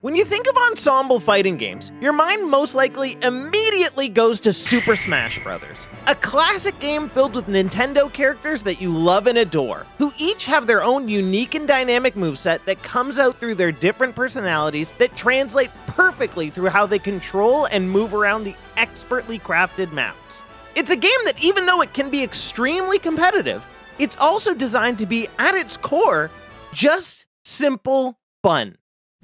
When you think of ensemble fighting games, your mind most likely immediately goes to Super Smash Bros., a classic game filled with Nintendo characters that you love and adore, who each have their own unique and dynamic moveset that comes out through their different personalities that translate perfectly through how they control and move around the expertly crafted maps. It's a game that, even though it can be extremely competitive, it's also designed to be, at its core, just simple fun.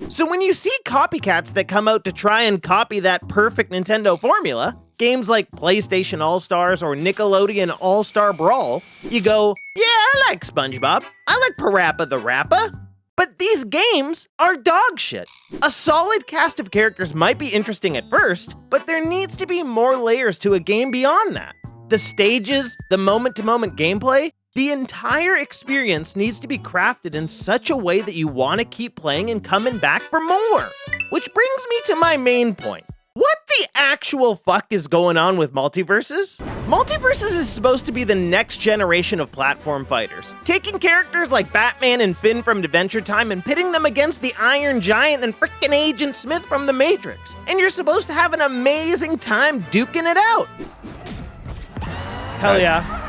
So when you see copycats that come out to try and copy that perfect Nintendo formula, games like PlayStation All-Stars or Nickelodeon All-Star Brawl, you go, yeah, I like SpongeBob, I like Parappa the Rapper, but these games are dog shit. A solid cast of characters might be interesting at first, but there needs to be more layers to a game beyond that. The stages, the moment-to-moment gameplay, the entire experience needs to be crafted in such a way that you want to keep playing and coming back for more. Which brings me to my main point. What the actual fuck is going on with MultiVersus? MultiVersus is supposed to be the next generation of platform fighters, taking characters like Batman and Finn from Adventure Time and pitting them against the Iron Giant and frickin' Agent Smith from The Matrix. And you're supposed to have an amazing time duking it out. Hell yeah.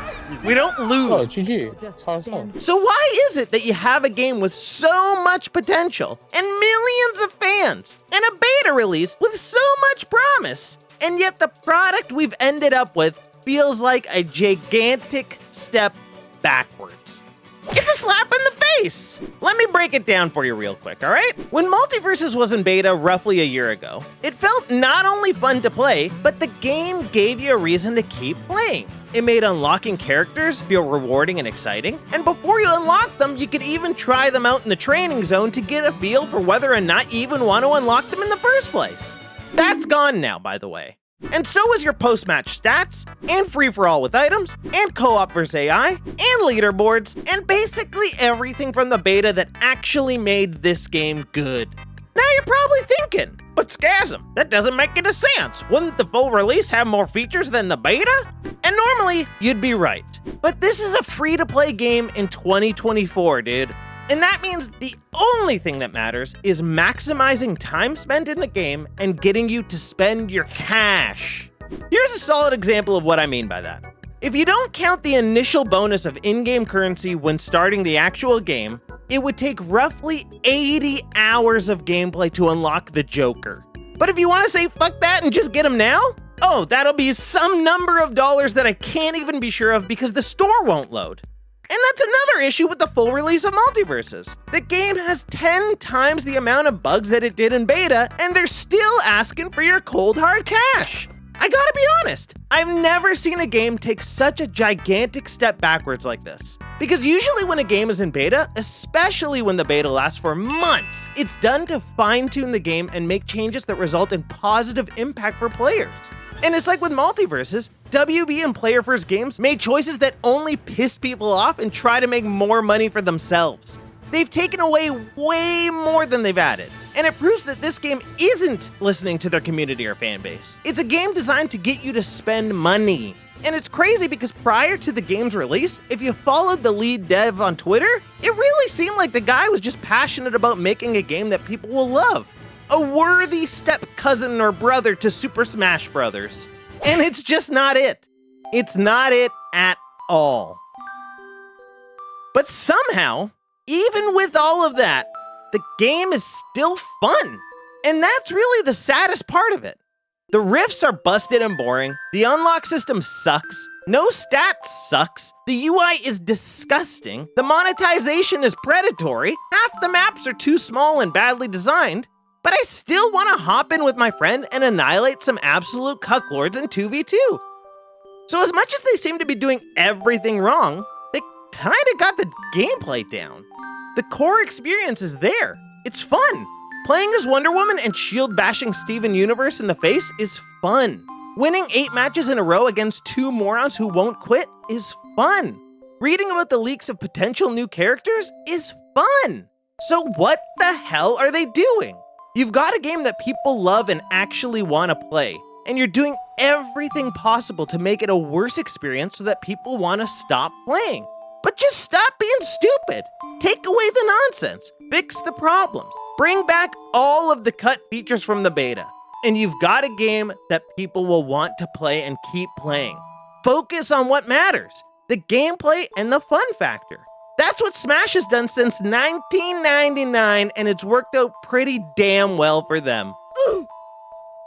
We don't lose. Oh, GG. So why is it that you have a game with so much potential and millions of fans and a beta release with so much promise, and yet the product we've ended up with feels like a gigantic step backwards? It's a slap in the face! Let me break it down for you real quick, alright? When MultiVersus was in beta roughly a year ago, it felt not only fun to play, but the game gave you a reason to keep playing. It made unlocking characters feel rewarding and exciting, and before you unlock them, you could even try them out in the training zone to get a feel for whether or not you even want to unlock them in the first place. That's gone now, by the way. And so is your post-match stats, and free-for-all with items, and co-op versus AI, and leaderboards, and basically everything from the beta that actually made this game good. Now you're probably thinking, but Scasm, that doesn't make any sense. Wouldn't the full release have more features than the beta? And normally, you'd be right. But this is a free-to-play game in 2024, dude. And that means the only thing that matters is maximizing time spent in the game and getting you to spend your cash. Here's a solid example of what I mean by that. If you don't count the initial bonus of in-game currency when starting the actual game, it would take roughly 80 hours of gameplay to unlock the Joker. But if you want to say fuck that and just get him now, oh, that'll be some number of dollars that I can't even be sure of because the store won't load. And that's another issue with the full release of MultiVersus. The game has 10 times the amount of bugs that it did in beta, and they're still asking for your cold hard cash. I gotta be honest, I've never seen a game take such a gigantic step backwards like this. Because usually when a game is in beta, especially when the beta lasts for months, it's done to fine-tune the game and make changes that result in positive impact for players. And it's like with MultiVersus, WB and Player First Games made choices that only piss people off and try to make more money for themselves. They've taken away way more than they've added. And it proves that this game isn't listening to their community or fan base. It's a game designed to get you to spend money. And it's crazy because prior to the game's release, if you followed the lead dev on Twitter, it really seemed like the guy was just passionate about making a game that people will love. A worthy step cousin or brother to Super Smash Bros. And it's just not it. It's not it at all. But somehow, even with all of that, the game is still fun. And that's really the saddest part of it. The rifts are busted and boring, the unlock system sucks, no stats sucks, the UI is disgusting, the monetization is predatory, half the maps are too small and badly designed, but I still want to hop in with my friend and annihilate some absolute cucklords in 2v2. So as much as they seem to be doing everything wrong, they kinda got the gameplay down. The core experience is there. It's fun. Playing as Wonder Woman and shield-bashing Steven Universe in the face is fun. Winning 8 matches in a row against 2 morons who won't quit is fun. Reading about the leaks of potential new characters is fun. So what the hell are they doing? You've got a game that people love and actually want to play, and you're doing everything possible to make it a worse experience so that people want to stop playing. But just stop being stupid. Take away the nonsense. Fix the problems. Bring back all of the cut features from the beta, and you've got a game that people will want to play and keep playing. Focus on what matters, the gameplay and the fun factor. That's what Smash has done since 1999, and it's worked out pretty damn well for them.